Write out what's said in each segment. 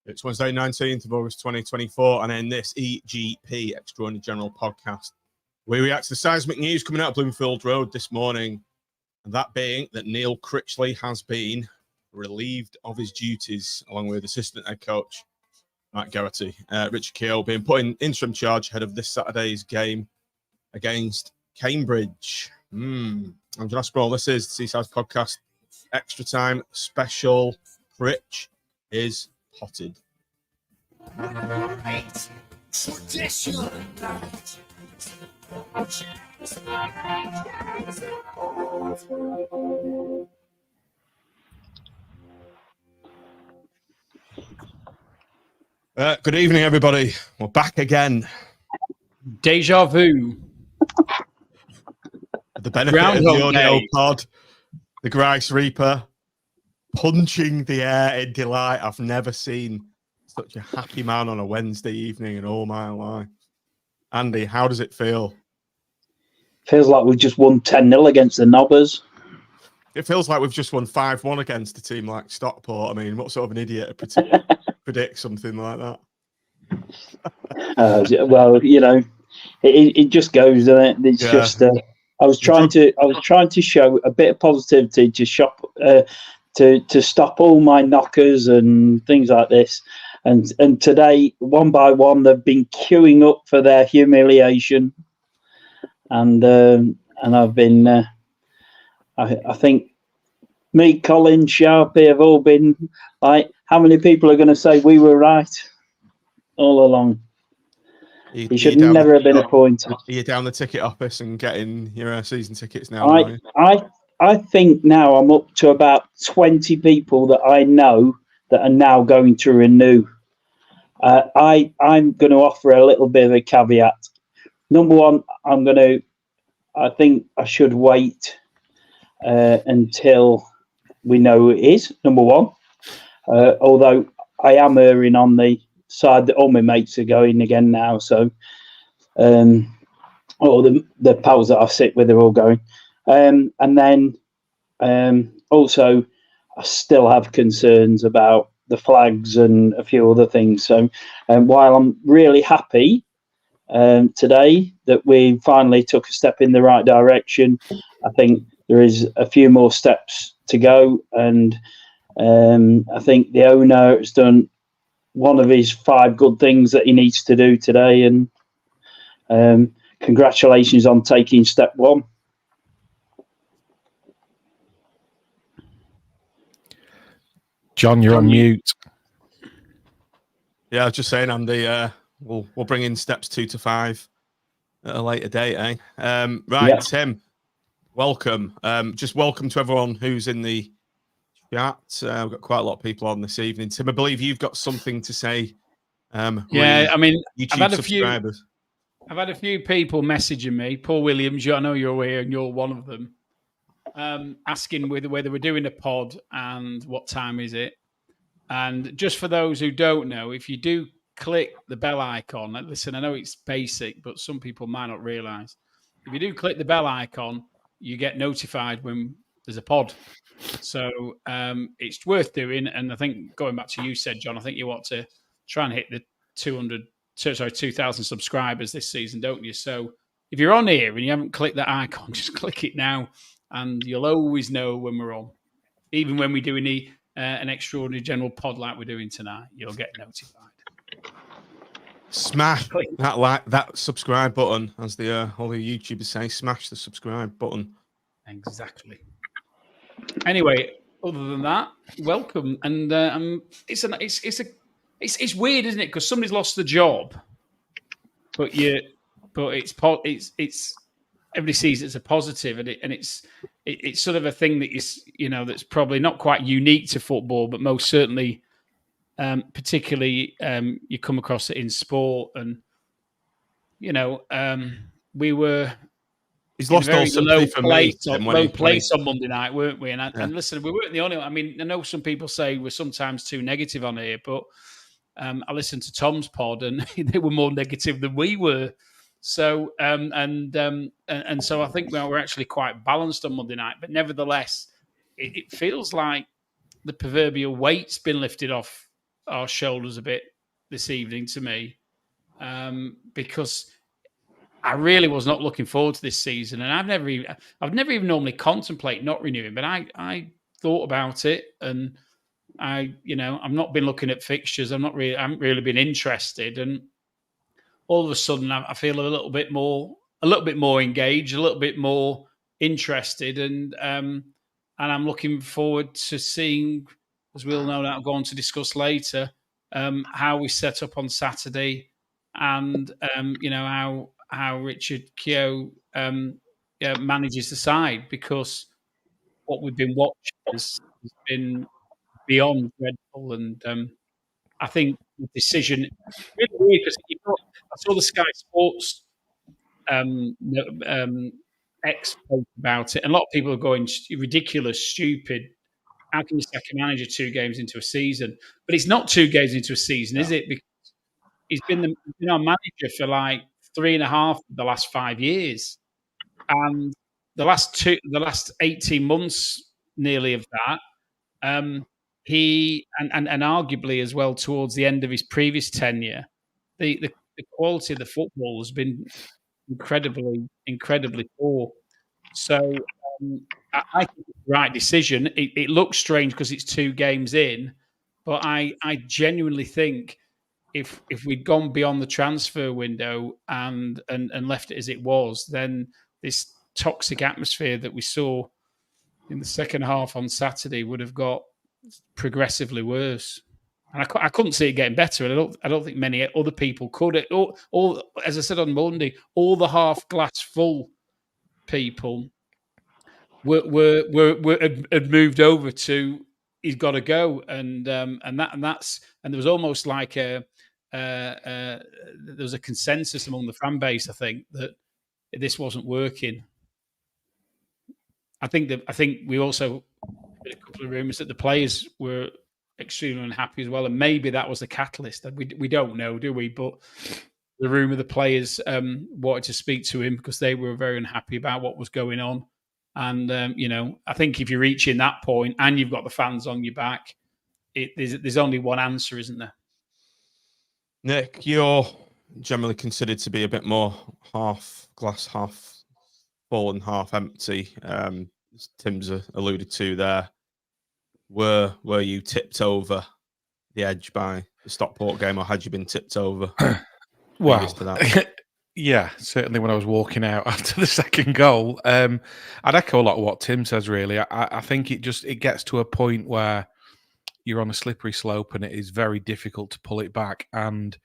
It's Wednesday, 19th of August 2024, and in this EGP Extraordinary General Podcast, we react to the seismic news coming out of Bloomfield Road this morning, and that being that Neil Critchley has been relieved of his duties, along with assistant head coach Matt Garrity. Richard Keogh being put in interim charge ahead of this Saturday's game against Cambridge. I'm John Aspinall. This is the Seaside Podcast Extra Time Special. Critch is potted. Good evening, everybody. We're back again. Deja vu. The benefit of the audio pod, the Grice Reaper punching the air in delight. I've never seen such a happy man on a Wednesday evening in all my life. Andy, how does it feel? Feels like we've just won 10-0 against the Nobbers. It feels like we've just won 5-1 against a team like Stockport. I mean, what sort of an idiot predict something like that? Well, you know, it just goes, doesn't it? It's just. I was trying to show a bit of positivity to stop all my knockers and things like this. And today, one by one, they've been queuing up for their humiliation. And I've been, I think me, Colin, Sharpie have all been like, how many people are going to say we were right all along? He should never have been appointed. Are you down the ticket office and getting your season tickets now? I think now I'm up to about 20 people that I know that are now going to renew. I'm going to offer a little bit of a caveat. Number one, I think I should wait until we know who it is, number one. Although I am erring on the side that all my mates are going again now. So, all the pals that I sit with are all going. And then also, I still have concerns about the flags and a few other things. So, while I'm really happy today that we finally took a step in the right direction, I think there is a few more steps to go. And I think the owner has done one of his 5 good things that he needs to do today. And congratulations on taking step 1. John, you're on mute. Yeah, I was just saying, Andy, we'll bring in steps 2 to 5 at a later date, eh? Right, yeah. Tim, welcome. Just welcome to everyone who's in the chat. We've got quite a lot of people on this evening. Tim, I believe you've got something to say. Yeah, I mean, YouTube subscribers. I've had a few people messaging me. Paul Williams, I know you're aware, and you're one of them, asking whether we're doing a pod and what time is it. And just for those who don't know, if you do click the bell icon, listen, I know it's basic, but some people might not realise. If you do click the bell icon, you get notified when there's a pod. So it's worth doing. And I think going back to you said, John, I think you want to try and hit the 2,000 subscribers this season, don't you? So if you're on here and you haven't clicked that icon, just click it now and you'll always know when we're on. Even when we do an extraordinary general pod like we're doing tonight, you'll get notified. Smash that subscribe button, as all the YouTubers say. Smash the subscribe button. Exactly. Anyway, other than that, welcome, and it's weird, isn't it? Because somebody's lost the job, but it's everybody sees it as a positive, and it's sort of a thing that that's probably not quite unique to football, but most certainly, particularly you come across it in sport, and we were. He's lost all sympathy for me. Low place on Monday night, weren't we? And listen, we weren't the only one. I mean, I know some people say we're sometimes too negative on here, but I listened to Tom's pod and they were more negative than we were. So and so I think we're actually quite balanced on Monday night. But nevertheless, it feels like the proverbial weight's been lifted off our shoulders a bit this evening to me, because I really was not looking forward to this season, and I've never even normally contemplate not renewing, but I thought about it, and I've not been looking at fixtures. I haven't really been interested, and all of a sudden I feel a little bit more engaged, a little bit more interested, and I'm looking forward to seeing, as we'll no doubt go on to discuss later, how we set up on Saturday, and how Richard Keogh manages the side, because what we've been watching has been beyond dreadful, and I think the decision really weird, because I saw the Sky Sports X post about it, and a lot of people are going ridiculous, stupid. How can you sack a manager 2 games into a season? But it's not 2 games into a season, is it? Because he's been our manager for like 3.5 of the last 5 years, and the last 18 months nearly of that. He and arguably as well towards the end of his previous tenure, the quality of the football has been incredibly poor. So I think it's the right decision. It looks strange because it's 2 games in, but I genuinely think if we'd gone beyond the transfer window and left it as it was, then this toxic atmosphere that we saw in the second half on Saturday would have got progressively worse. And I couldn't see it getting better. And I don't think many other people could. All as I said on Monday, all the half glass full people had moved over to he's got to go, and there was almost like there was a consensus among the fan base, I think, that this wasn't working. I think we also had a couple of rumours that the players were extremely unhappy as well, and maybe that was the catalyst. We don't know, do we? But the rumour the players wanted to speak to him because they were very unhappy about what was going on. And I think if you're reaching that point and you've got the fans on your back, there's only one answer, isn't there? Nick, you're generally considered to be a bit more half glass, half full and half empty. As Tim's alluded to there. Were you tipped over the edge by the Stockport game, or had you been tipped over? Well, to that? Yeah, certainly when I was walking out after the second goal. I'd echo a lot of what Tim says, really. I think it gets to a point where you're on a slippery slope and it is very difficult to pull it back. And,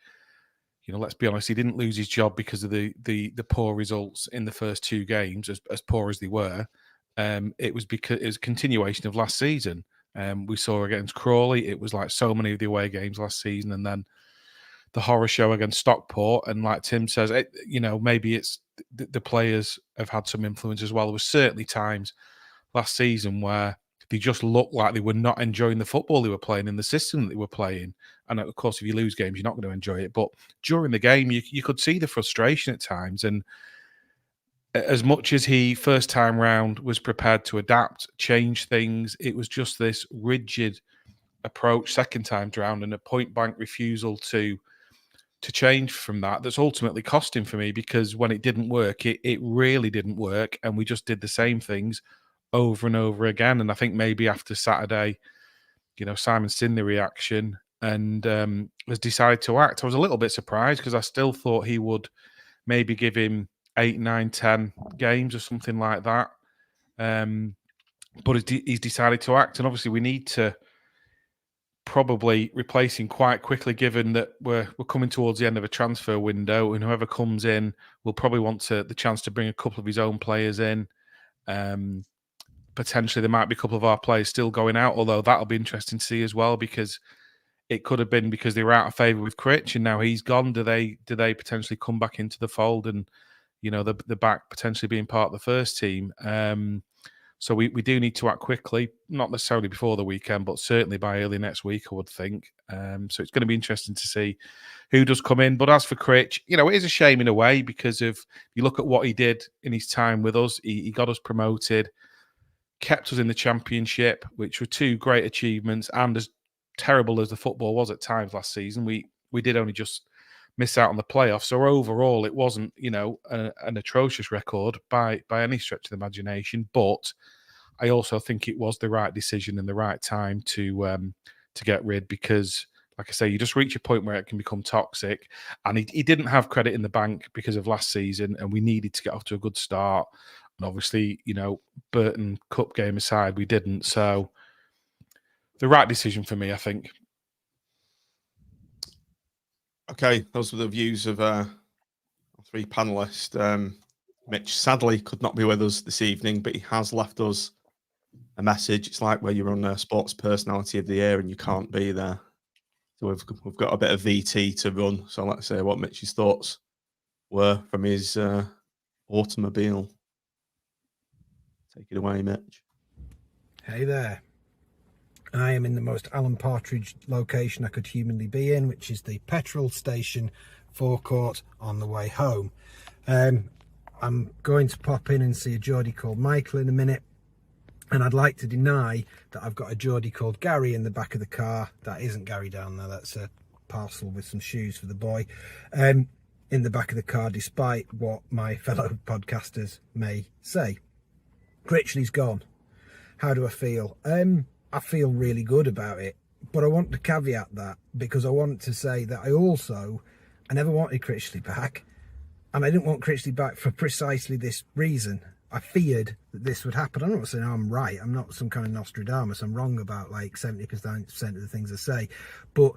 let's be honest, he didn't lose his job because of the poor results in the first 2 games, as poor as they were. It was because it was a continuation of last season. We saw against Crawley, it was like so many of the away games last season, and then the horror show against Stockport. And like Tim says, maybe it's the players have had some influence as well. There was certainly times last season where they just looked like they were not enjoying the football they were playing in the system that they were playing. And of course, if you lose games, you're not going to enjoy it. But during the game, you could see the frustration at times. And as much as he first time round was prepared to adapt, change things, it was just this rigid approach second time round and a point blank refusal to change from that's ultimately cost him for me, because when it didn't work, it really didn't work, and we just did the same things over and over again. And I think maybe after Saturday, Simon's seen the reaction and has decided to act. I was a little bit surprised because I still thought he would maybe give him 8, 9, 10 games or something like that. But he's decided to act, and obviously we need to probably replace him quite quickly, given that we're coming towards the end of a transfer window, and whoever comes in will probably want the chance to bring a couple of his own players in. Potentially there might be a couple of our players still going out, although that'll be interesting to see as well, because it could have been because they were out of favour with Critch and now he's gone. Do they potentially come back into the fold and, the back potentially being part of the first team? So we do need to act quickly, not necessarily before the weekend, but certainly by early next week, I would think. So it's going to be interesting to see who does come in. But as for Critch, it is a shame in a way, because if you look at what he did in his time with us, he got us promoted, kept us in the Championship, which were two great achievements. And as terrible as the football was at times last season, we did only just miss out on the playoffs. So overall, it wasn't, an atrocious record by any stretch of the imagination. But I also think it was the right decision and the right time to get rid, because, like I say, you just reach a point where it can become toxic. And he didn't have credit in the bank because of last season, and we needed to get off to a good start. And obviously, Burton Cup game aside, we didn't. So the right decision for me, I think. Okay, those were the views of our three panelists. Mitch sadly could not be with us this evening, but he has left us a message. It's like where you're on a Sports Personality of the Year and you can't be there. So we've got a bit of VT to run. So let's say what Mitch's thoughts were from his automobile. Take it away, Mitch. Hey there. I am in the most Alan Partridge location I could humanly be in, which is the petrol station forecourt on the way home. I'm going to pop in and see a Geordie called Michael in a minute, and I'd like to deny that I've got a Geordie called Gary in the back of the car. That isn't Gary down there, that's a parcel with some shoes for the boy in the back of the car, despite what my fellow podcasters may say. Critchley's gone. How do I feel? I feel really good about it, but I want to caveat that, because I want to say that I never wanted Critchley back, and I didn't want Critchley back for precisely this reason. I feared that this would happen. I'm not saying I'm right. I'm not some kind of Nostradamus. I'm wrong about like 70% of the things I say, but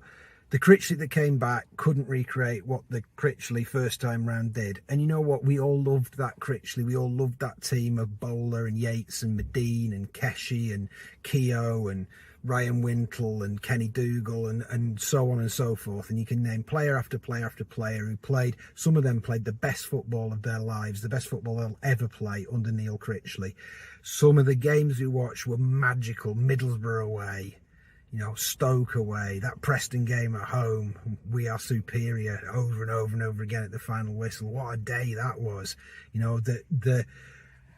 the Critchley that came back couldn't recreate what the Critchley first time round did. And you know what? We all loved that Critchley. We all loved that team of Bowler and Yates and Medine and Keshi and Keogh and Ryan Wintle and Kenny Dougal and so on and so forth. And you can name player after player after player who played. Some of them played the best football of their lives, the best football they'll ever play under Neil Critchley. Some of the games we watched were magical. Middlesbrough away, Stoke away, that Preston game at home, we are superior over and over and over again at the final whistle. What a day that was.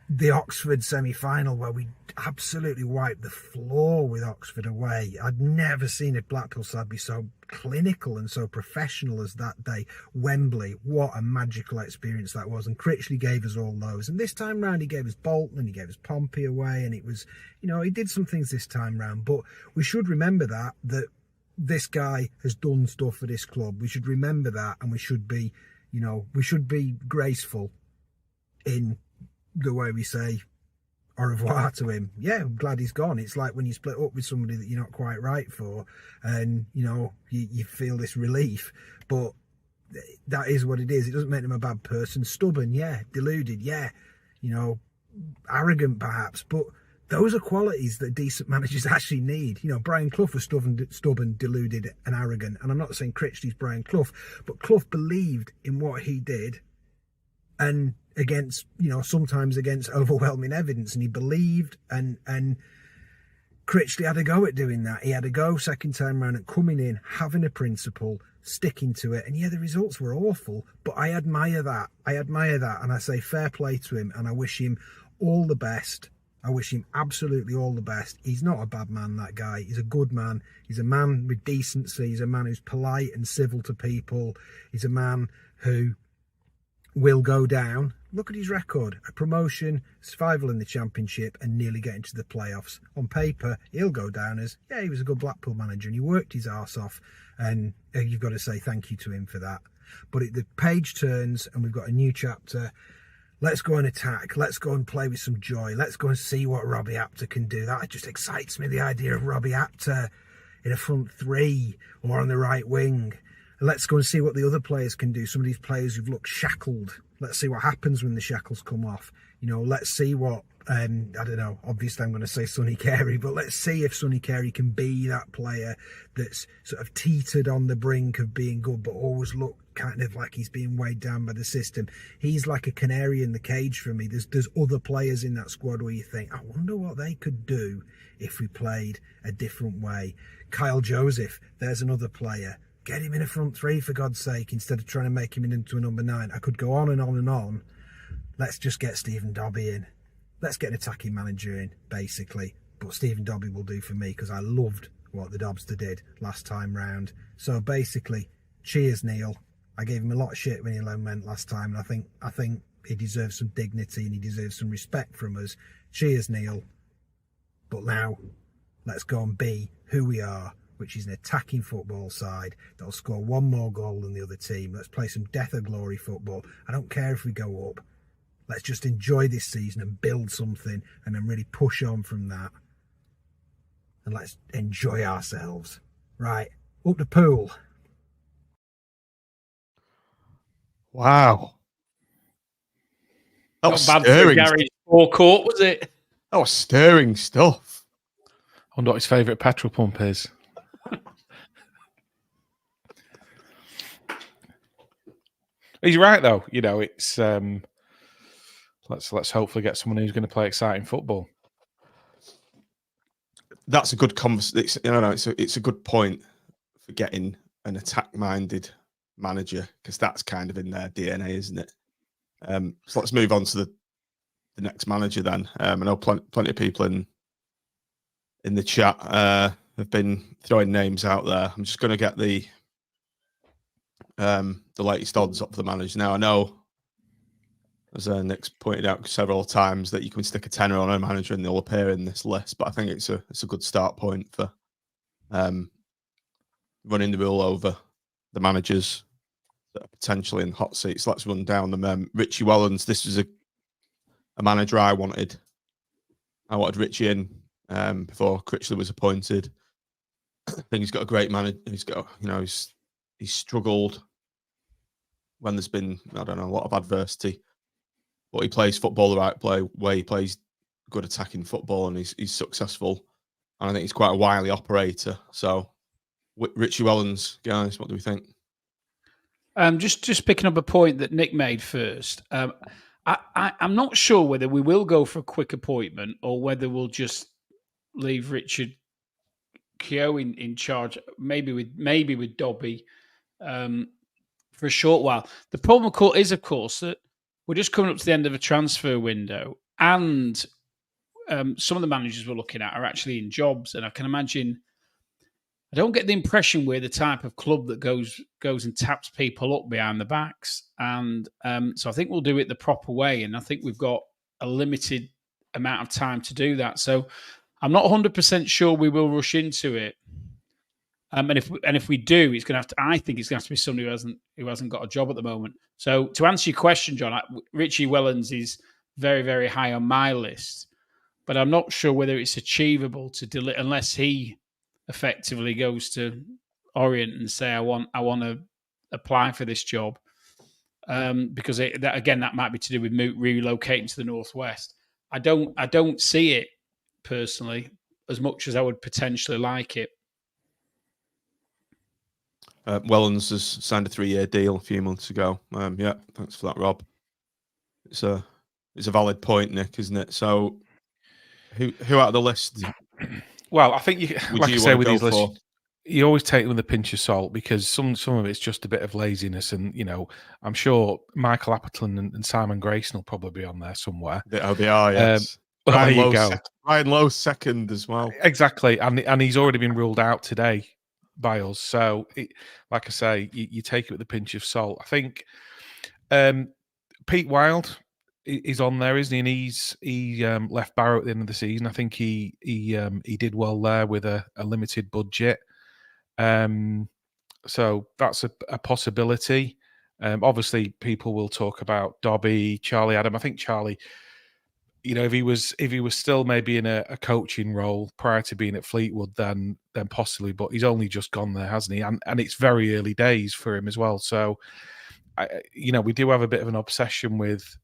The Oxford semi-final where we absolutely wiped the floor with Oxford away. I'd never seen a Blackpool side be so clinical and so professional as that day. Wembley, what a magical experience that was. And Critchley gave us all those. And this time round, he gave us Bolton and he gave us Pompey away. And it was, he did some things this time round. But we should remember that this guy has done stuff for this club. We should remember that, and we should be graceful in the way we say au revoir to him. Yeah, I'm glad he's gone. It's like when you split up with somebody that you're not quite right for, and you feel this relief, but that is what it is. It doesn't make them a bad person. Stubborn, yeah. Deluded, yeah. Arrogant perhaps, but those are qualities that decent managers actually need. Brian Clough was stubborn, deluded and arrogant, and I'm not saying Critchley's Brian Clough, but Clough believed in what he did, and against, sometimes against overwhelming evidence, and he believed, and Critchley had a go at doing that. He had a go second time round at coming in, having a principle, sticking to it, and yeah, the results were awful, but I admire that, and I say fair play to him, and I wish him all the best. I wish him absolutely all the best. He's not a bad man, that guy. He's a good man. He's a man with decency. He's a man who's polite and civil to people. He's a man who will go down. Look at his record: a promotion, survival in the Championship, and nearly getting to the playoffs. On paper, he'll go down as, yeah, he was a good Blackpool manager and he worked his arse off, and you've got to say thank you to him for that. But the page turns and we've got a new chapter. Let's go and attack. Let's go and play with some joy. Let's go and see what Robbie Apter can do. That just excites me, the idea of Robbie Apter in a front three or on the right wing. Let's go and see what the other players can do. Some of these players who've looked shackled. Let's see what happens when the shackles come off. Let's see what, I don't know, obviously I'm going to say Sonny Carey, but let's see if Sonny Carey can be that player that's sort of teetered on the brink of being good, but always looked kind of like he's being weighed down by the system. He's like a canary in the cage for me. There's other players in that squad where you think, I wonder what they could do if we played a different way. Kyle Joseph, there's another player. Get him in a front three, for God's sake, instead of trying to make him into a number 9. I could go on and on and on. Let's just get Stephen Dobbie in. Let's get an attacking manager in, basically. But Stephen Dobbie will do for me, because I loved what the Dobster did last time round. So basically, cheers, Neil. I gave him a lot of shit when he went last time, and I think he deserves some dignity and he deserves some respect from us. Cheers, Neil. But now, let's go and be who we are, which is an attacking football side that'll score one more goal than the other team. Let's play some death or glory football. I don't care if we go up. Let's just enjoy this season and build something and then really push on from that. And let's enjoy ourselves. Right, up the pool. Wow. That was Not bad for stirring. Gary's forecourt, was it? That was stirring stuff. I wonder what his favourite petrol pump is. He's right though. It's let's hopefully get someone who's going to play exciting football. That's a good conversation. It's a good point for getting an attack-minded manager, because that's kind of in their DNA, isn't it? So let's move on to the next manager then. I know plenty of people in the chat have been throwing names out there. I'm just going to get the latest odds up for the manager now. I know, as Nick's pointed out several times, that you can stick a tenner on a manager and they'll appear in this list, but I think it's a good start point for running the rule over the managers that are potentially in hot seats. Let's run down them. Richie Wellens, this was a manager I wanted. I wanted Richie in before Critchley was appointed. I think he's got a great manager. He's got, he's struggled when there's been, I don't know, a lot of adversity. But he plays football the right way. He plays good attacking football, and he's successful. And I think he's quite a wily operator. So, Richie Wellens, guys, what do we think? Just picking up a point that Nick made first. I'm not sure whether we will go for a quick appointment or whether we'll just leave Richard Keogh in charge, maybe with Dobbie for a short while. The problem is, of course, that we're just coming up to the end of a transfer window, and some of the managers we're looking at are actually in jobs. And I can imagine, I don't get the impression we're the type of club that goes and taps people up behind the backs. And so I think we'll do it the proper way. And I think we've got a limited amount of time to do that. So I'm not 100% sure we will rush into it. And if we do, it's going to have to. I think it's going to have to be somebody who hasn't got a job at the moment. So to answer your question, John, Richie Wellens is very, very high on my list, but I'm not sure whether it's achievable to deliver unless he effectively goes to Orient and say, I want to apply for this job, because that might be to do with relocating to the northwest. I don't see it personally as much as I would potentially like it. Wellens has signed a 3-year deal a few months ago. Yeah, thanks for that, Rob. It's a valid point, Nick, isn't it? So, who out of the list? Well, I think with these lists, you always take them with a pinch of salt, because some of it's just a bit of laziness, and I'm sure Michael Appleton and Simon Grayson will probably be on there somewhere. They are, yes. Well, there you go. Ryan Lowe second as well. Exactly, and he's already been ruled out today by us. So, like I say, you take it with a pinch of salt. I think Pete Wild is on there, isn't he? And he left Barrow at the end of the season. I think he did well there with a limited budget. So that's a possibility. Obviously, people will talk about Dobbie, Charlie Adam. I think Charlie, if he was still maybe in a coaching role prior to being at Fleetwood, then possibly. But he's only just gone there, hasn't he? And it's very early days for him as well. So, we do have a bit of an obsession with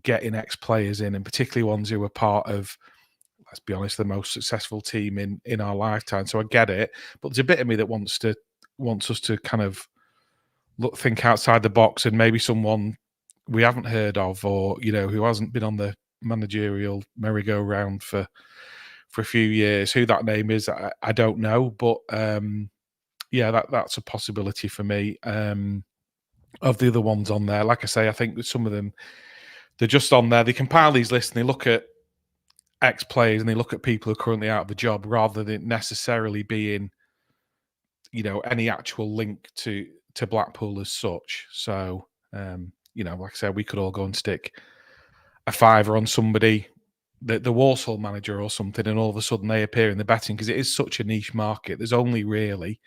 getting ex-players in, and particularly ones who are part of, let's be honest, the most successful team in our lifetime. So I get it, but there's a bit of me that wants us to kind of think outside the box, and maybe someone we haven't heard of, or who hasn't been on the managerial merry-go-round for a few years. Who that name is, I don't know, but that's a possibility for me. Of the other ones on there, like I say, I think that some of them, they're just on there. They compile these lists and they look at ex-players and they look at people who are currently out of the job, rather than necessarily being, any actual link to Blackpool as such. So, like I said, we could all go and stick a fiver on somebody, the Walsall manager or something, and all of a sudden they appear in the betting, because it is such a niche market. There's only really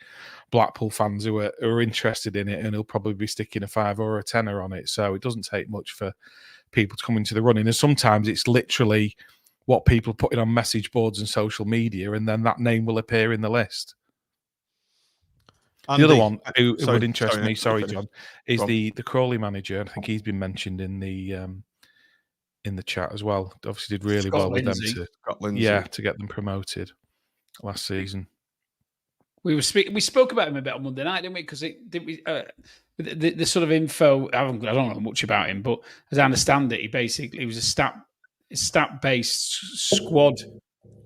Blackpool fans who are interested in it, and he'll probably be sticking a £5 or a £10 on it. So it doesn't take much for people to come into the running. And sometimes it's literally what people put in on message boards and social media, and then that name will appear in the list. Andy, the other one who would interest me, John, is the Crawley manager. I think he's been mentioned in the chat as well. Obviously did really well with Lindsey. them to get them promoted last season. We spoke about him a bit on Monday night, didn't we? Because the sort of info, I don't know much about him, but as I understand it, he was a stat-based squad.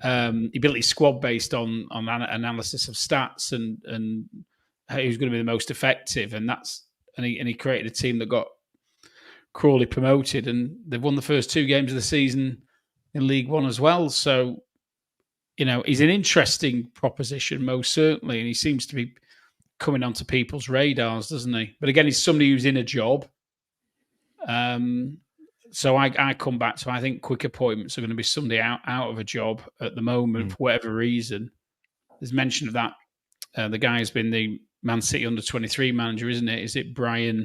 He built his squad based on analysis of stats and who's going to be the most effective, and he created a team that got Crawley promoted, and they've won the first 2 games of the season in League One as well. So, he's an interesting proposition, most certainly, and he seems to be coming onto people's radars, doesn't he? But again, he's somebody who's in a job. So I come back to, I think quick appointments are going to be somebody out of a job at the moment for whatever reason. There's mention of that. The guy who's been the Man City under-23 manager, isn't it? Is it Barry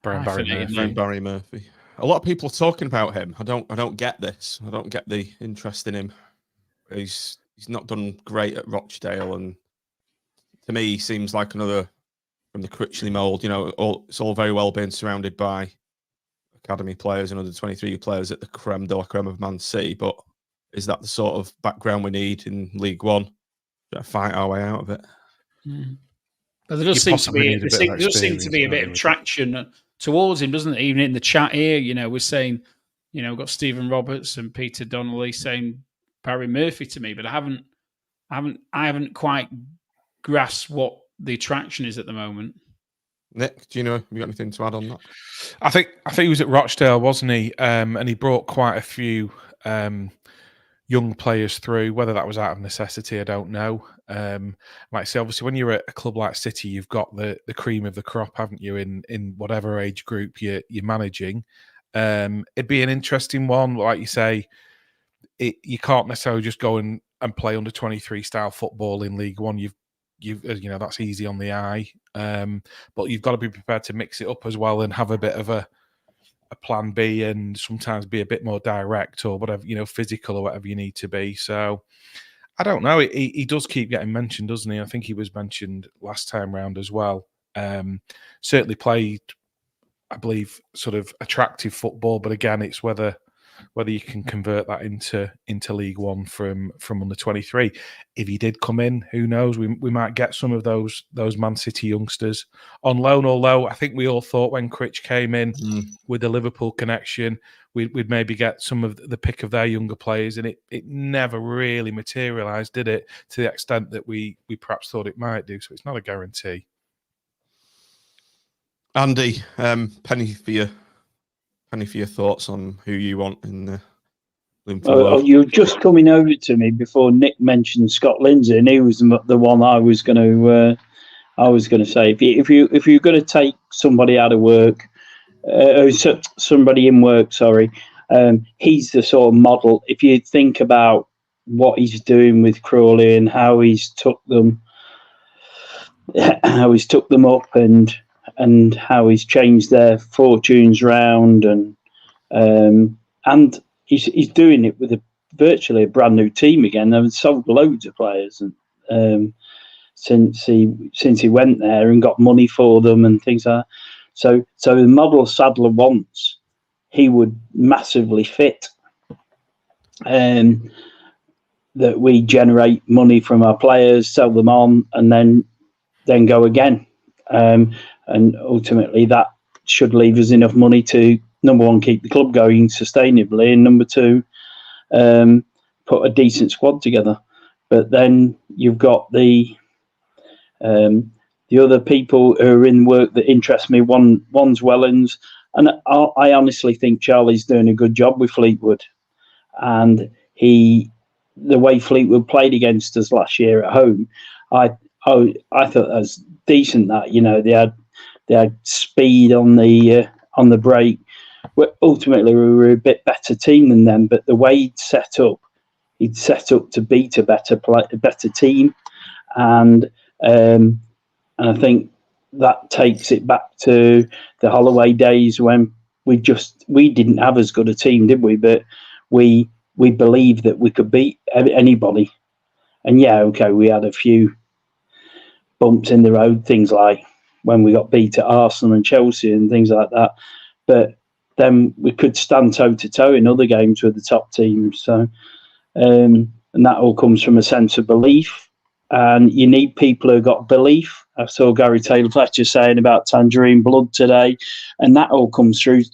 Murphy. A lot of people are talking about him. I don't get this. I don't get the interest in him. He's not done great at Rochdale, and to me, he seems like another from the Critchley mould. It's all very well being surrounded by academy players and under 23 players at the creme de la creme of Man City, but is that the sort of background we need in League One to fight our way out of it? But there does seem to be a bit of traction towards him, doesn't it? Even in the chat here, we're saying, we've got Stephen Roberts and Peter Donnelly saying Barry Murphy to me, but I haven't quite grasped what the attraction is at the moment. Nick, do you got anything to add on that? I think he was at Rochdale, wasn't he? And he brought quite a few young players through. Whether that was out of necessity, I don't know. Like I say, obviously, when you're at a club like City, you've got the cream of the crop, haven't you? In whatever age group you're managing, it'd be an interesting one. Like you say, you can't necessarily just go and play under 23 style football in League One. You've that's easy on the eye, but you've got to be prepared to mix it up as well and have a bit of a plan B, and sometimes be a bit more direct or whatever, physical or whatever you need to be. So I don't know. He does keep getting mentioned, doesn't he? I think he was mentioned last time round as well. Certainly played, I believe, sort of attractive football, but again, it's whether you can convert that into League One from under 23. If he did come in, who knows? We might get some of those Man City youngsters on loan. Although I think we all thought when Critch came in with the Liverpool connection, we'd maybe get some of the pick of their younger players, and it never really materialised, did it? To the extent that we perhaps thought it might do. So it's not a guarantee. Andy, penny for your thoughts on who you want in the Bloomfield Road. You were just coming over to me before Nick mentioned Scott Lindsey, and he was the one I was going to say. If you're going to take somebody out of work, somebody in work, he's the sort of model. If you think about what he's doing with Crawley and how he's took them up, and how he's changed their fortunes round, and he's doing it with virtually a brand new team again. They've sold loads of players, and since he went there and got money for them and things like that. So the model Sadler wants, he would massively fit. That we generate money from our players, sell them on, and then go again. And ultimately that should leave us enough money to, number one, keep the club going sustainably, and number two, put a decent squad together. But then you've got the other people who are in work that interest me. One's Wellens, and I honestly think Charlie's doing a good job with Fleetwood. And the way Fleetwood played against us last year at home, I thought that was decent. That, you know, they had speed on the break. Ultimately, we were a bit better team than them, but the way he'd set up to beat a better team, and I think that takes it back to the Holloway days when we didn't have as good a team, did we? But we believed that we could beat anybody. And yeah, okay, we had a few bumps in the road, things like when we got beat at Arsenal and Chelsea and things like that. But then we could stand toe to toe in other games with the top teams. So, and that all comes from a sense of belief. And you need people who got belief. I saw Gary Taylor-Fletcher saying about Tangerine Blood today, and that all comes through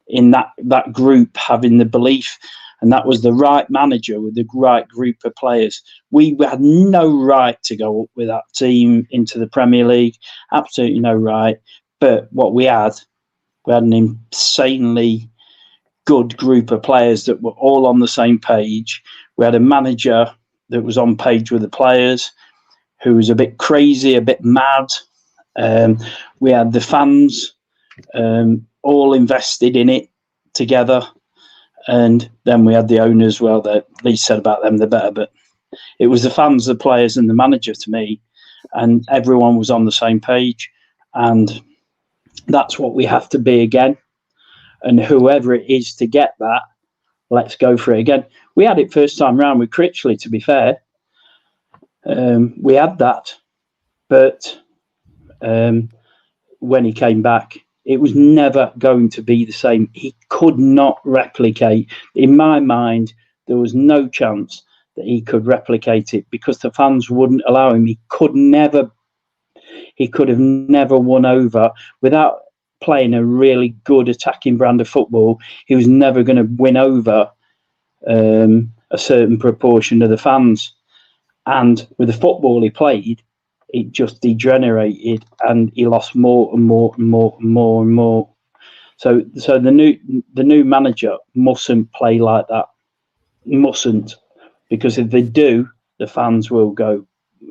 in that group having the belief. And that was the right manager with the right group of players. We had no right to go up with that team into the Premier League. Absolutely no right. But what we had an insanely good group of players that were all on the same page. We had a manager that was on page with the players, who was a bit crazy, a bit mad. We had the fans all invested in it together. And then we had the owners. Well, the least said about them, the better. But it was the fans, the players, and the manager to me, and everyone was on the same page. And that's what we have to be again. And whoever it is to get that, let's go for it again. We had it first time round with Critchley, to be fair. We had that, but when he came back, it was never going to be the same. He could not replicate. In my mind, there was no chance that he could replicate it because the fans wouldn't allow him. He could have never won over without playing a really good attacking brand of football. He was never going to win over a certain proportion of the fans. And with the football he played, it just degenerated, and he lost more and more and more and more and more. So the new manager mustn't play like that. Mustn't, because if they do, the fans will go.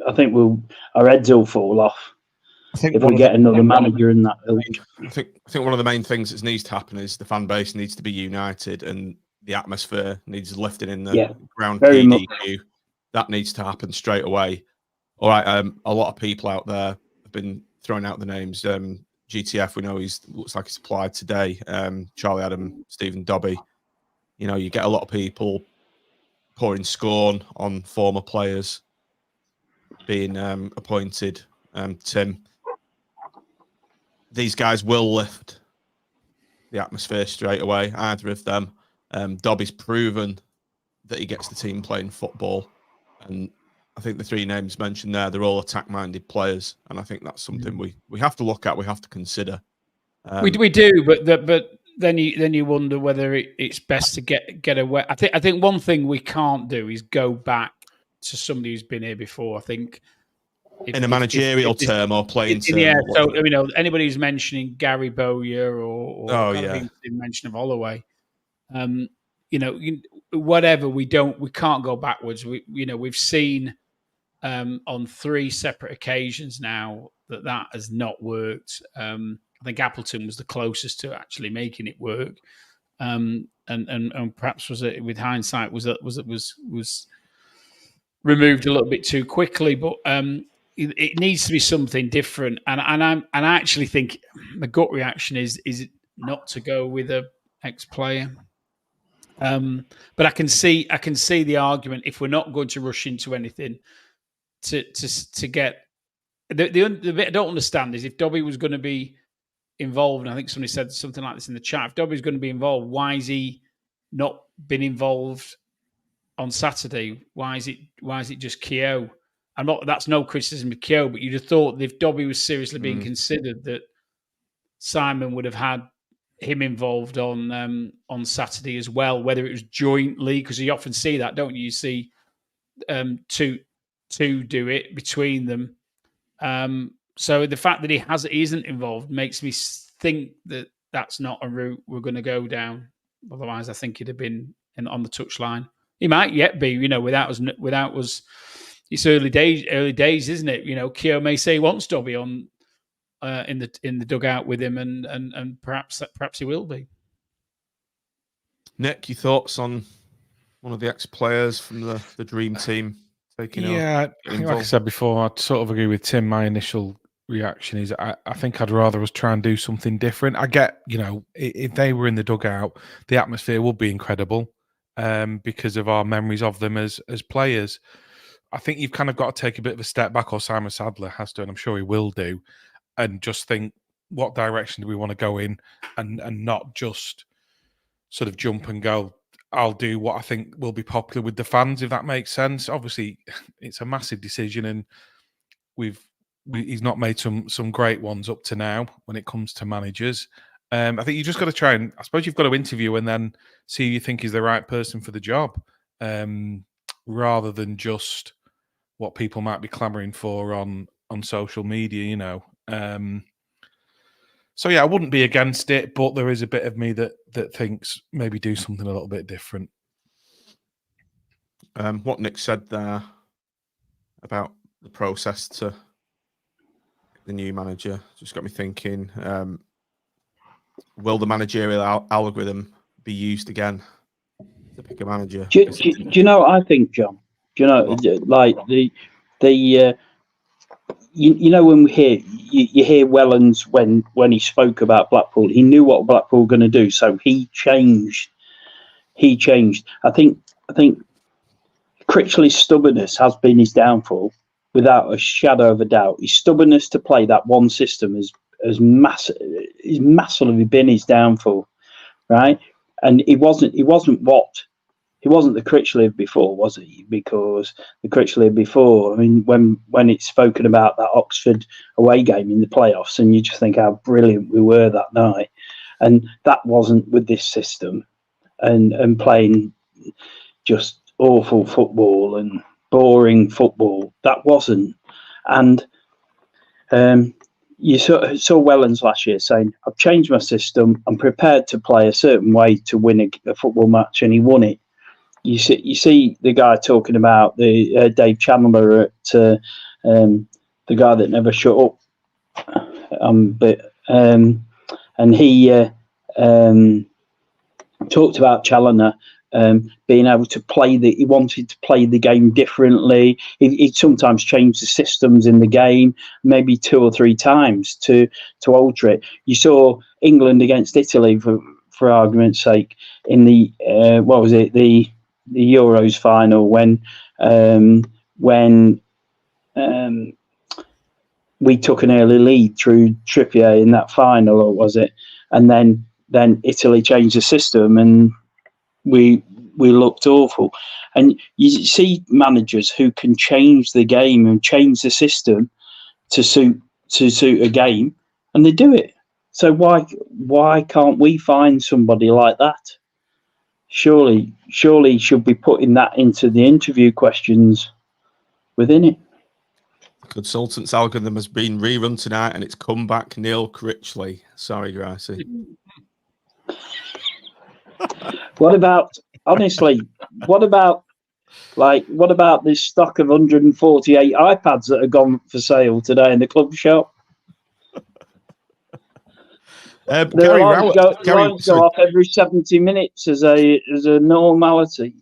I think our heads will fall off. If we get another manager in that building. I think one of the main things that needs to happen is the fan base needs to be united, and the atmosphere needs lifting in the ground. PDQ. That needs to happen straight away. All right, a lot of people out there have been throwing out the names. GTF, we know looks like he's applied today. Charlie Adam, Stephen Dobbie. You know, you get a lot of people pouring scorn on former players being appointed. Tim, these guys will lift the atmosphere straight away, either of them. Dobbie's proven that he gets the team playing football, and I think the three names mentioned there, they're all attack-minded players, and I think that's something we have to look at, we have to consider. We do, but then you wonder whether it's best to get away. I think one thing we can't do is go back to somebody who's been here before. I think in a managerial term or playing term. Yeah, so you know, anybody who's mentioning Gary Bowyer or mention of Holloway, you know, whatever, we can't go backwards. We've seen on 3 separate occasions now that has not worked. I think Appleton was the closest to actually making it work, and perhaps was it with hindsight was removed a little bit too quickly. But it needs to be something different, and I actually think the gut reaction is not to go with a ex-player. But I can see the argument if we're not going to rush into anything to get the bit I don't understand is if Dobbie was going to be involved, and I think somebody said something like this in the chat. If Dobbie's going to be involved, why is he not been involved on Saturday? Why is it just Keogh? That's no criticism of Keogh, but you'd have thought that if Dobbie was seriously being considered, that Simon would have had him involved on Saturday as well, whether it was jointly, because you often see that, don't you? You see two do it between them. So the fact that he isn't involved makes me think that that's not a route we're going to go down. Otherwise, I think he'd have been on the touchline. He might yet be, without us. It's early days, isn't it? Keogh may say he wants Dobbie on in the dugout with him, and perhaps he will be. Nick, your thoughts on one of the ex-players from the dream team taking over? Yeah, like I said before, I sort of agree with Tim. My initial reaction is I think I'd rather us try and do something different. I get, if they were in the dugout, the atmosphere would be incredible because of our memories of them as players. I think you've kind of got to take a bit of a step back, or Simon Sadler has to, and I'm sure he will do, and just think, what direction do we want to go in, and not just sort of jump and go, I'll do what I think will be popular with the fans, if that makes sense. Obviously, it's a massive decision, and he's not made some great ones up to now when it comes to managers. I think you just got to try and, I suppose you've got to interview and then see who you think is the right person for the job, rather than just what people might be clamoring for on social media, So yeah, I wouldn't be against it, but there is a bit of me that thinks maybe do something a little bit different. What Nick said there about the process to the new manager just got me thinking, will the managerial algorithm be used again to pick a manager? Do you know what I think, John? Do you know, like when we hear you hear Wellens when he spoke about Blackpool, he knew what Blackpool were going to do, so he changed. I think Critchley's stubbornness has been his downfall, without a shadow of a doubt. His stubbornness to play that one system is massively been his downfall, right? And he wasn't the Critchley of before, was he? Because the Critchley of before, I mean, when it's spoken about that Oxford away game in the playoffs, and you just think how brilliant we were that night, and that wasn't with this system, and playing just awful football and boring football. That wasn't, and you saw Wellens last year saying, "I've changed my system. I'm prepared to play a certain way to win a football match," and he won it. You see the guy talking about the Dave Chandler at the guy that never shut up, and he talked about Challoner being able to play he wanted to play the game differently. He'd sometimes change the systems in the game, maybe 2 or 3 times to alter it. You saw England against Italy, for argument's sake, in the the Euros final when we took an early lead through Trippier in that final, or was it? And then Italy changed the system and we looked awful. And you see managers who can change the game and change the system to suit a game, and they do it. So why can't we find somebody like that? Surely should be putting that into the interview questions within it. The consultant's algorithm has been rerun tonight, and it's come back Neil Critchley. Sorry, Gracie. What about this stock of 148 iPads that have gone for sale today in the club shop? Gary Rowett go off every 70 minutes as a normality.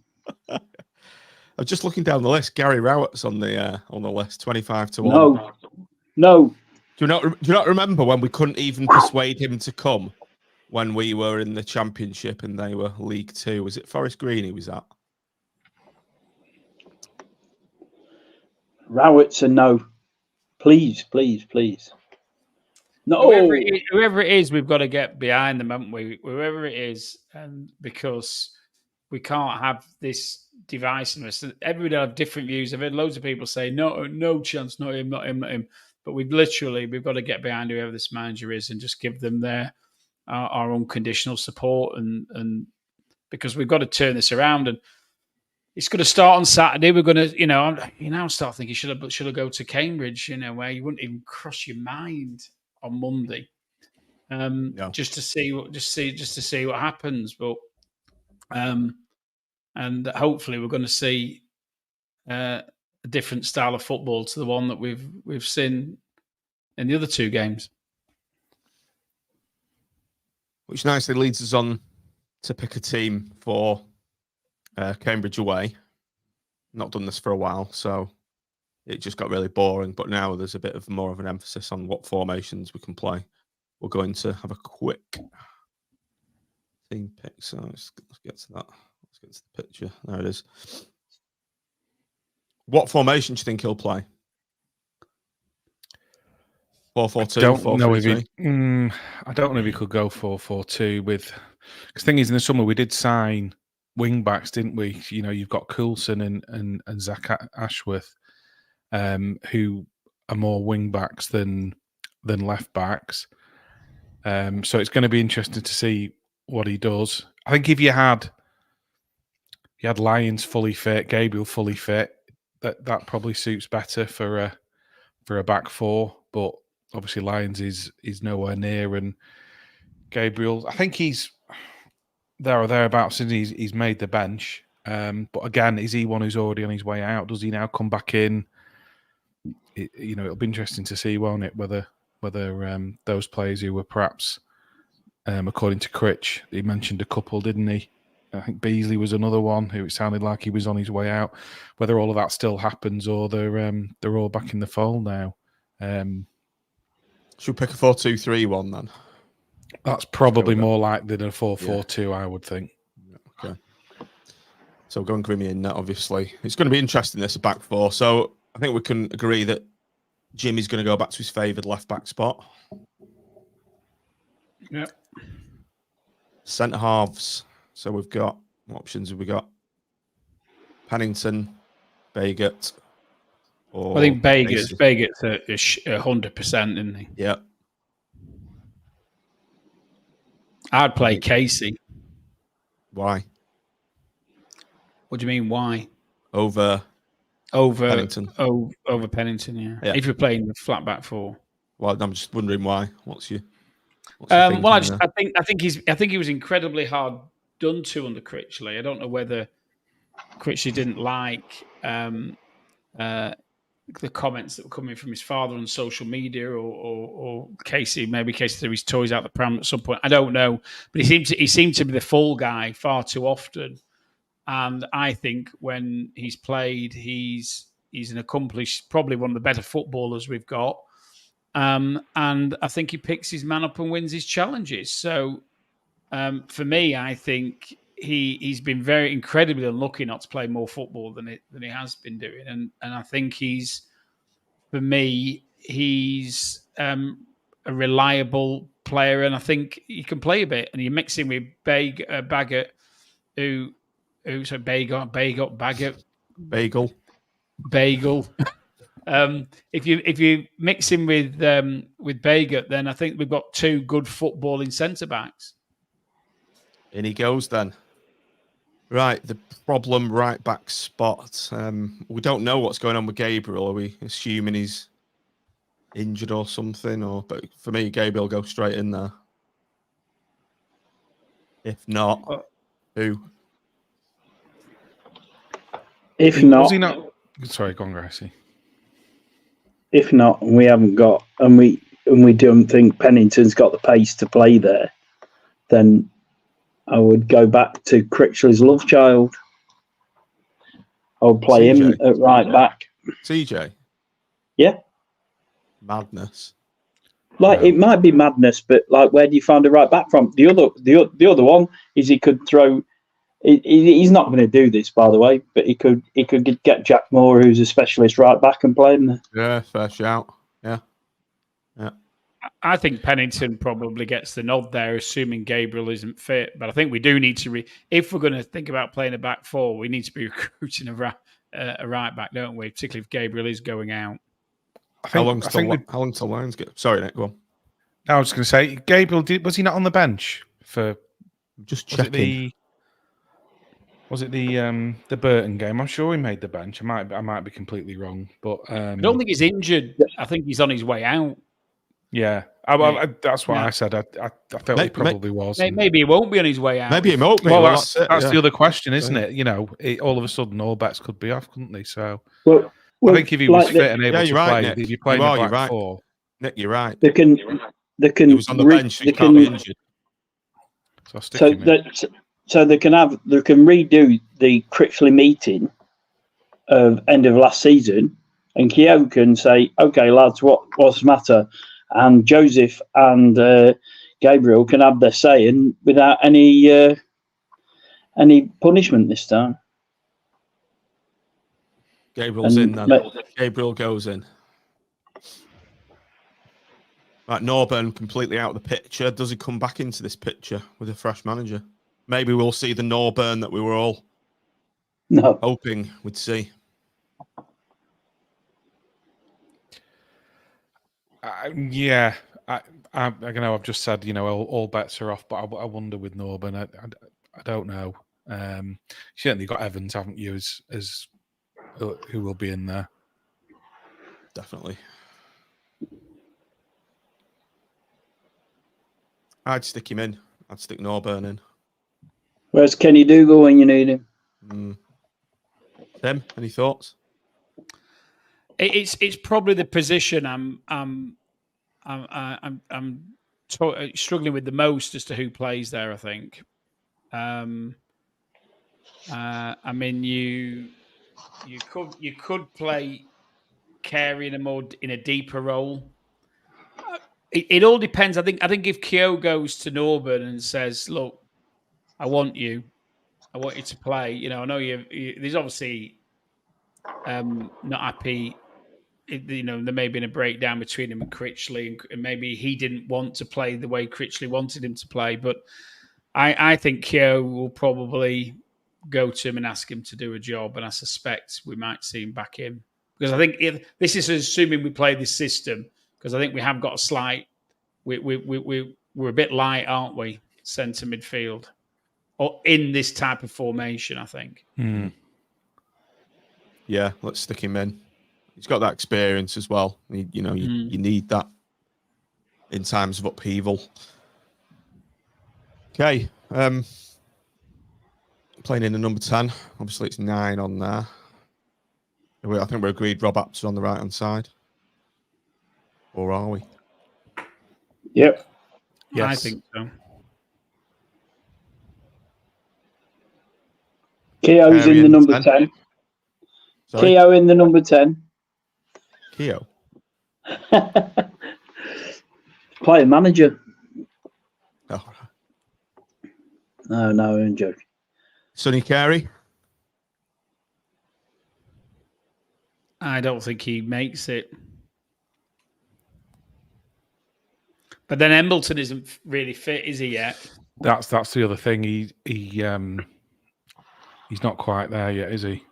I'm just looking down the list. Gary Rowett's on the list, 25-1. No. Do you not remember when we couldn't even persuade him to come? when we were in the Championship and they were League Two. Was it Forest Green he was at? Rowitts, no. Please. No. Whoever it is, we've got to get behind them, haven't we? Whoever it is, and because we can't have this divisiveness. Everybody will have different views. I've heard loads of people say, no chance, not him. But we've got to get behind whoever this manager is and just give them our unconditional support, and because we've got to turn this around. And it's going to start on Saturday. We're going to, now start thinking, should I go to Cambridge, where you wouldn't even cross your mind on Monday, just to see what happens. But and hopefully we're going to see a different style of football to the one that we've seen in the other two games. Which nicely leads us on to pick a team for Cambridge away. Not done this for a while, so it just got really boring. But now there's a bit of more of an emphasis on what formations we can play. We're going to have a quick team pick. So let's get to that. Let's get to the picture. There it is. What formation do you think he'll play? 4-4-2, 4-3-3? I don't know if he could go 4-4-2 with. Because the thing is, in the summer we did sign wing backs, didn't we? You've got Coulson and Zach Ashworth, who are more wing backs than left backs. So it's going to be interesting to see what he does. I think if you had Lyons fully fit, Gabriel fully fit, that probably suits better for a back four. But obviously Lyons is nowhere near, and Gabriel, I think he's there or thereabouts, and he's made the bench. But again, is he one who's already on his way out? Does he now come back in? It'll be interesting to see, won't it, whether those players who were perhaps, according to Critch, he mentioned a couple, didn't he? I think Beasley was another one who it sounded like he was on his way out. Whether all of that still happens or they're all back in the fold now. Should we pick a 4-2-3-1 then? That's probably more likely than a 4-4-2, I would think. Okay. So going Grimmy in net, obviously. It's going to be interesting, this back four. So I think we can agree that Jimmy's going to go back to his favoured left back spot. Yeah. Centre halves. So we've got, what options have we got? Pennington, Bagot. I think Bagot's 100%, isn't he? Yeah. I'd play Casey. Why? What do you mean, why? Over Pennington. Over Pennington, yeah. If you're playing the flat back four. Well, I'm just wondering why. What's your I think he was incredibly hard done to under Critchley. I don't know whether Critchley didn't like the comments that were coming from his father on social media, or Casey threw his toys out the pram at some point. I don't know, but he seemed to be the fall guy far too often. And I think when he's played, he's an accomplished, probably one of the better footballers we've got. And I think he picks his man up and wins his challenges. So for me, I think he's been very incredibly unlucky not to play more football than he has been doing. And I think he's a reliable player, and I think he can play a bit. And you mix him with Bagot, Bagel. If you mix him with Bagot, then I think we've got two good footballing centre backs. In he goes then. Right, the problem right back spot. We don't know what's going on with Gabriel. Are we assuming he's injured or something? But for me, Gabriel will go straight in there. If not, who? If not, was he not? Sorry, go on, Gracie. If not, we haven't got, and we don't think Pennington's got the pace to play there, then I would go back to Critchley's love child. I would play him at right back. CJ? Yeah. Madness. Like, it might be madness, but like, where do you find a right back from? The other one is he could throw. He's not going to do this, by the way, but he could get Jack Moore, who's a specialist right back, and play him there. Yeah, fair shout. Yeah. I think Pennington probably gets the nod there, assuming Gabriel isn't fit. But I think we do need to, if we're going to think about playing a back four, we need to be recruiting a right back, don't we? Particularly if Gabriel is going out. How long's till Wellens get? Sorry, Nick. Go on. I was going to say, Gabriel, was he not on the bench for? Just checking. Was it the Burton game? I'm sure he made the bench. I might be completely wrong, but I don't think he's injured. I think he's on his way out. Yeah, that's what I said. I felt he probably was. Maybe he won't be on his way out. Maybe he won't be. Well, that's the other question, isn't it? You know, all of a sudden all bets could be off, couldn't they? So I think if he was fit and able to play, Nick. he'd be playing a back four. Nick, you're right. They can. He was on the bench. He can't be injured. So they can redo the Critchley meeting of end of last season, and Keogh can say, "Okay, lads, what's the matter?" And Joseph and Gabriel can have their say in without any punishment this time. Gabriel's in then. Gabriel goes in. Right, Norburn completely out of the picture. Does he come back into this picture with a fresh manager? Maybe we'll see the Norburn that we were all hoping we'd see. Yeah, I know I've just said, all bets are off, but I wonder with Norburn. I don't know. Certainly got Evans, haven't you? As who will be in there? Definitely. I'd stick him in. I'd stick Norburn in. Where's Kenny Dougal when you need him? Tim, any thoughts? It's probably the position I'm struggling with the most as to who plays there. I think. I mean, you could play Carey in a deeper role. It all depends. I think if Keogh goes to Norburn and says, "Look, I want you to play." I know there's obviously not happy. There may have been a breakdown between him and Critchley, and maybe he didn't want to play the way Critchley wanted him to play. But I think Keogh will probably go to him and ask him to do a job, and I suspect we might see him back in, because I think this is assuming we play this system, because I think we have got a slight. We're a bit light, aren't we? Centre midfield, or in this type of formation, I think. Yeah, let's stick him in. He's got that experience as well. You need that in times of upheaval. Okay. Playing in the number 10. Obviously, it's 9 on there. I think we're agreed Rob Apps on the right-hand side. Or are we? Yep. Yes. I think so. Keogh's in the number 10. Keogh in the number 10. Keogh? Player manager. Oh. No, I'm joking. Sonny Carey? I don't think he makes it. But then Embleton isn't really fit, is he yet? That's the other thing. He's not quite there yet, is he?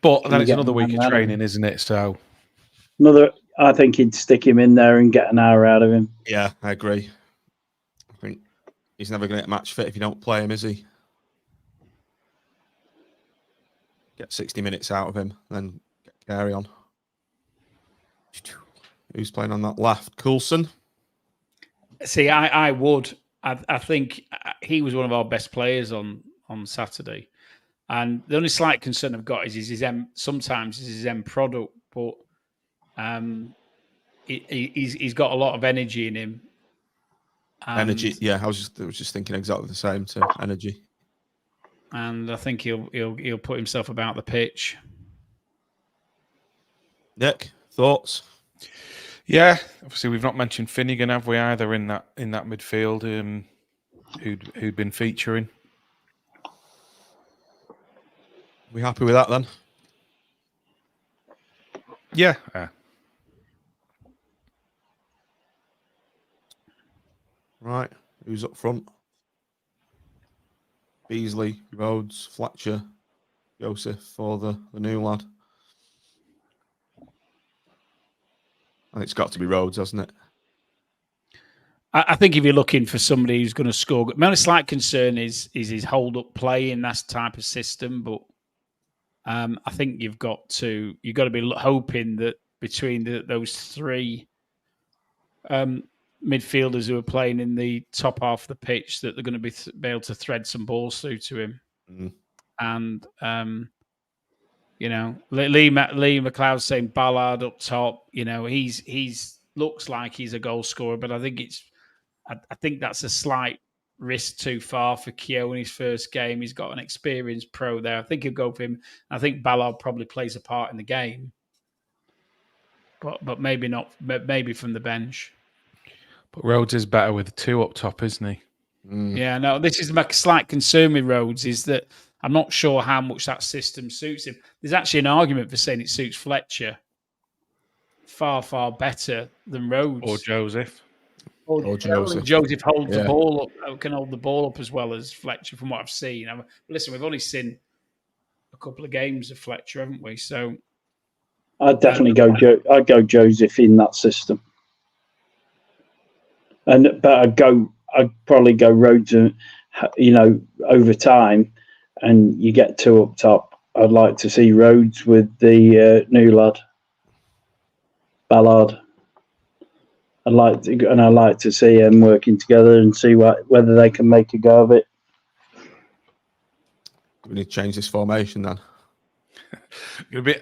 But then it's another week of training, isn't it? So I think he'd stick him in there and get an hour out of him. Yeah, I agree. I think he's never going to get match fit if you don't play him, is he? Get 60 minutes out of him, then get Carey on. Who's playing on that left? Coulson? See, I would. I think he was one of our best players on Saturday. And the only slight concern I've got is his end product, but he's got a lot of energy in him. Energy, yeah. I was just thinking exactly the same. To energy, and I think he'll put himself about the pitch. Nick, thoughts? Yeah, obviously we've not mentioned Finnegan, have we, either in that midfield who'd been featuring. We happy with that then? Yeah. Right. Who's up front? Beasley, Rhodes, Fletcher, Joseph for the new lad. And it's got to be Rhodes, hasn't it? I think if you're looking for somebody who's going to score, my only slight concern is his hold-up play in that type of system. But I think you've got to be hoping that between those three midfielders who are playing in the top half of the pitch, that they're going to be able to thread some balls through to him. Mm. And Lee McLeod's saying Ballard up top. He's looks like he's a goal scorer, but I think that's a slight risk too far for Keogh in his first game. He's got an experienced pro there. I think he'll go for him. I think Ballard probably plays a part in the game, but maybe not. Maybe from the bench. But Rhodes is better with two up top, isn't he? Mm. Yeah, no. This is my slight concern with Rhodes, is that I'm not sure how much that system suits him. There's actually an argument for saying it suits Fletcher far, far better than Rhodes Or Joseph. Or Joseph. Joseph holds the ball up, can hold the ball up as well as Fletcher, from what I've seen. Listen, we've only seen a couple of games of Fletcher, haven't we? So I'd definitely I'd go Joseph in that system, but I'd probably go Rhodes. Over time, and you get two up top. I'd like to see Rhodes with the new lad, Ballard. I'd like to see them working together and see whether they can make a go of it. We need to change this formation then.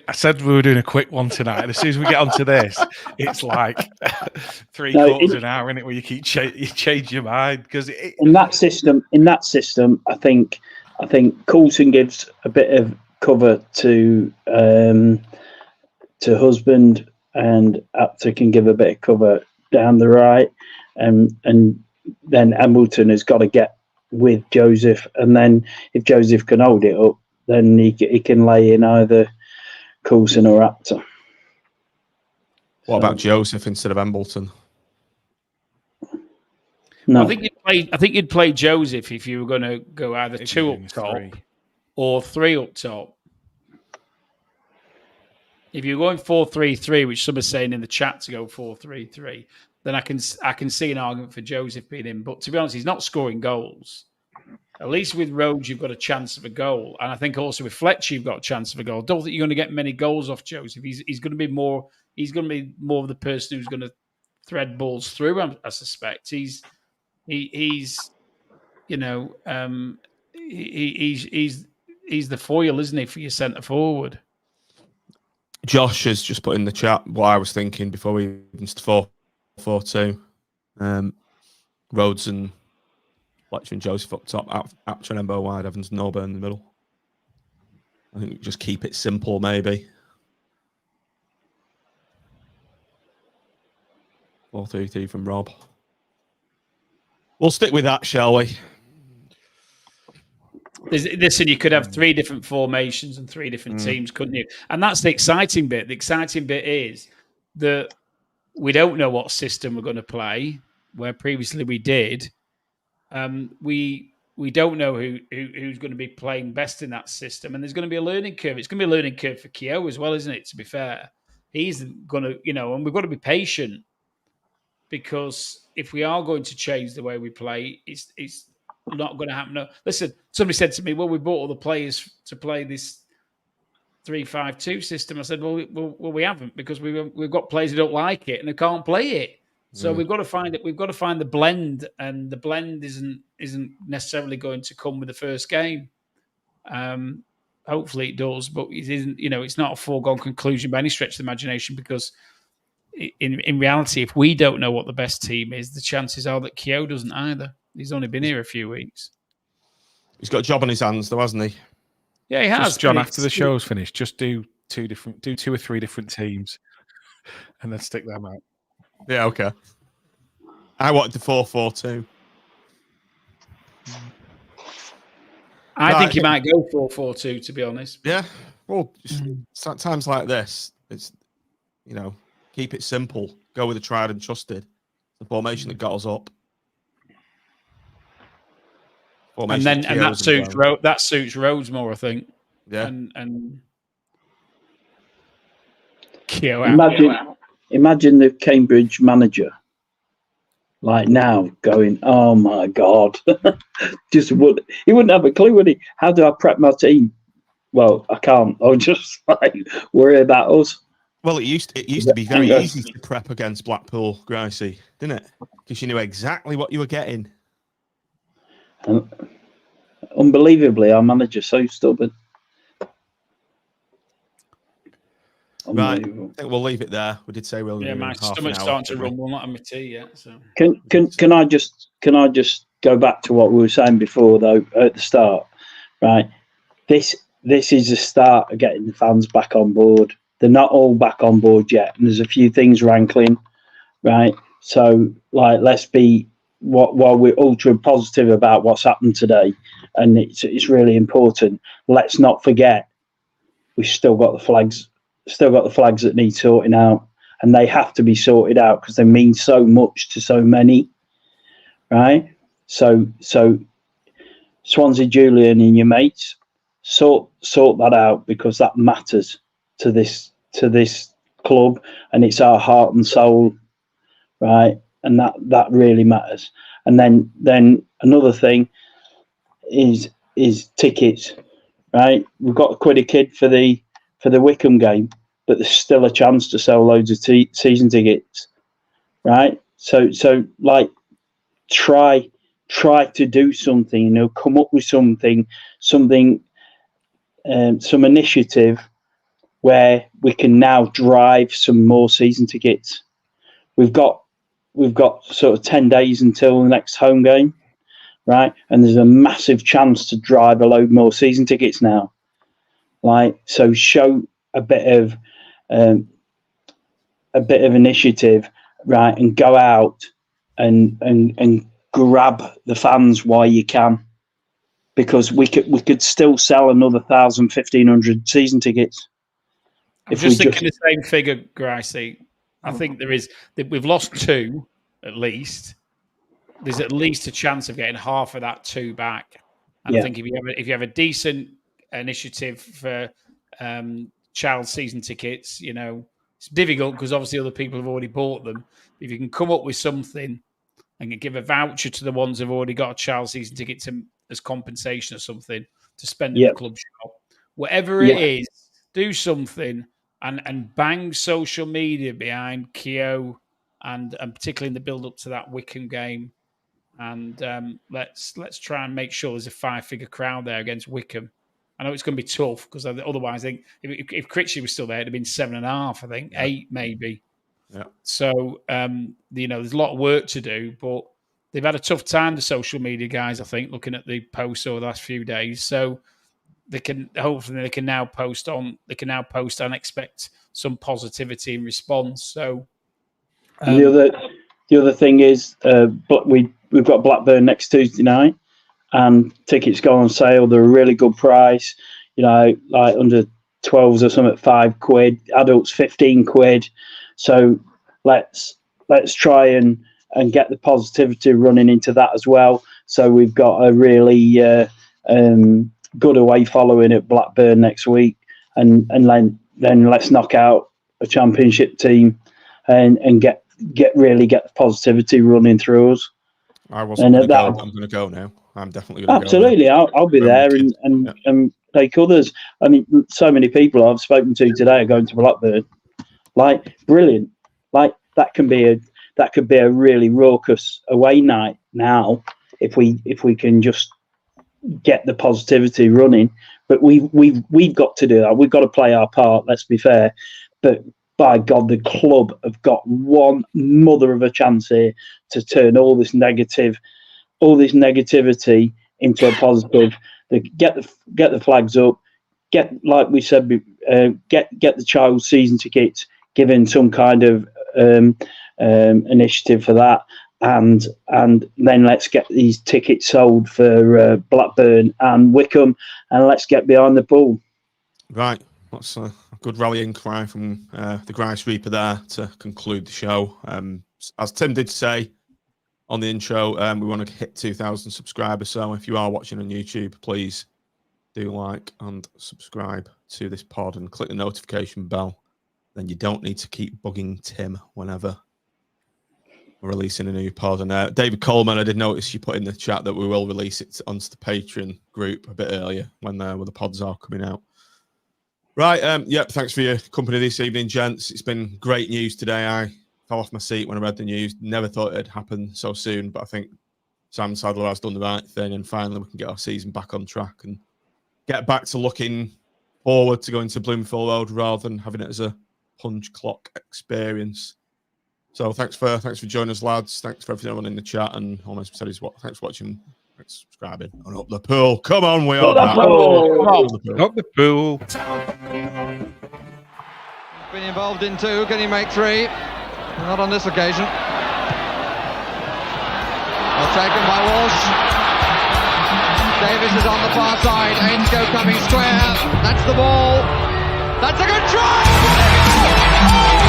I said we were doing a quick one tonight. As soon as we get onto this, it's like quarters of an hour, isn't it? Where you keep you change your mind because in that system, I think Coulson gives a bit of cover to Husband, and Apter can give a bit of cover down the right, and then Embleton has got to get with Joseph, and then if Joseph can hold it up, then he can lay in either Coulson or Apter. What about Joseph instead of Embleton? No, I think you'd play Joseph if you were going to go either two up top or three up top. If you're going 4-3-3, which some are saying in the chat to go 4-3-3, then I can see an argument for Joseph being in. But to be honest, he's not scoring goals. At least with Rhodes, you've got a chance of a goal, and I think also with Fletcher, you've got a chance of a goal. I don't think you're going to get many goals off Joseph. He's going to be more. He's going to be more of the person who's going to thread balls through. I suspect he's the foil, isn't he, for your centre forward? Josh has just put in the chat what I was thinking before we even 4-4-2. Rhodes and Fletcher and Joseph up top, Apter and Embo wide, Evans and Norburn in the middle. I think just keep it simple, maybe. 4-3-3 from Rob. We'll stick with that, shall we? Listen, you could have three different formations and three different teams, couldn't you? And that's the exciting bit. The exciting bit is that we don't know what system we're going to play, where previously we did. We don't know who's going to be playing best in that system, and there's going to be a learning curve. It's going to be a learning curve for Keogh as well, isn't it? To be fair, he's going to, and we've got to be patient, because if we are going to change the way we play, it's not going to happen. No. Listen, somebody said to me, "Well, we bought all the players to play this 3-5-2 system." I said, "Well, we haven't, because we've got players who don't like it and who can't play it. So we've got to find it. We've got to find the blend, and the blend isn't necessarily going to come with the first game. Hopefully, it does, but it isn't. It's not a foregone conclusion by any stretch of the imagination, because in reality, if we don't know what the best team is, the chances are that Keogh doesn't either. He's only been here a few weeks. He's got a job on his hands, though, hasn't he? Yeah, he has. Just, John, after the show's finished, just do two or three different teams. and then stick them out. Yeah, okay. I wanted the 4-4-2. I think he might go 4-4-2, to be honest. Yeah. Well, at times like this, it's, keep it simple. Go with the tried and trusted. The formation that got us up. And that suits Rhodes more, I think. Yeah. And Keogh imagine the Cambridge manager, like now, going, "Oh my God!" he wouldn't have a clue, would he? How do I prep my team? Well, I can't. I'll just worry about us. Well, it used to be very easy to prep against Blackpool, Gracie, didn't it? Because you knew exactly what you were getting. And unbelievably, our manager's so stubborn. Right, I think we'll leave it there. We did say we'll. Yeah, my stomach's starting to rumble. Not on my tea yet. So can I just go back to what we were saying before, though, at the start? Right, this is the start of getting the fans back on board. They're not all back on board yet, and there's a few things rankling. Right, so let's be while we're ultra positive about what's happened today, and it's really important. Let's not forget we've still got the flags. Still got the flags that need sorting out, and they have to be sorted out because they mean so much to so many, right? So Swansea Julian and your mates, sort that out, because that matters to this club, and it's our heart and soul, right? And that really matters. And then another thing is tickets, right? We've got £1 a kid for the Wickham game, but there's still a chance to sell loads of season tickets, right? So try to do something, come up with something, some initiative where we can now drive some more season tickets. We've got sort of 10 days until the next home game, right? And there's a massive chance to drive a load more season tickets now. So show a bit of initiative, right, and go out and grab the fans while you can, because we could still sell another 1,000, 1,500 season tickets. I'm just thinking the same figure, Gracie. I think we've lost 2 at least. There's at least a chance of getting half of that 2 back. And I think if you have a decent initiative for child season tickets, it's difficult because obviously other people have already bought them. If you can come up with something and give a voucher to the ones who've already got a child season ticket as compensation or something to spend in the club shop, whatever it is, do something and bang social media behind Keogh and particularly in the build up to that Wickham game. And let's try and make sure there's a 5-figure crowd there against Wickham. I know it's going to be tough because otherwise, I think if Critchley was still there, it'd have been 7.5. I think 8 maybe. Yeah. So there's a lot of work to do, but they've had a tough time. The social media guys, I think, looking at the posts over the last few days. So they can now post on and expect some positivity in response. So the other thing is, we've got Blackburn next Tuesday night. And tickets go on sale. They're a really good price, like under 12s or something, £5, adults £15. So let's try and get the positivity running into that as well. So we've got a really good away following at Blackburn next week, and then let's knock out a championship team and get the positivity running through us. I wasn't going to go. I'm going to go now. I'm definitely going to go. Absolutely, I'll be there and take others. I mean, so many people I've spoken to today are going to Blackburn. Brilliant. That could be a really raucous away night now if we can just get the positivity running. But we've got to do that. We've got to play our part. Let's be fair. But by God, the club have got one mother of a chance here to turn all this negativity into a positive. Get the flags up. Get, like we said, get the child season tickets. given some kind of initiative for that, and then let's get these tickets sold for Blackburn and Wickham, and let's get behind the pool. Right, that's a good rallying cry from the Grice Reaper there to conclude the show. As Tim did say on the intro, we want to hit 2,000 subscribers, so if you are watching on YouTube, please do like and subscribe to this pod and click the notification bell. Then you don't need to keep bugging Tim whenever we're releasing a new pod. And David Coleman, I did notice you put in the chat that we will release it onto the Patreon group a bit earlier when the pods are coming out. Right, yep, thanks for your company this evening, gents. It's been great news today. I fell off my seat when I read the news. Never thought it'd happen so soon, but I think Simon Sadler has done the right thing, and finally we can get our season back on track and get back to looking forward to going to Bloomfield Road rather than having it as a punch clock experience. So thanks for joining us, lads. Thanks for everyone in the chat, and almost said thanks for watching, thanks for subscribing. And up the pool. Come on, we are back. Up the pool. Been involved in two. Can he make three? Not on this occasion. Well taken by Walsh. Davis is on the far side. Ainscough coming square. That's the ball. That's a good try.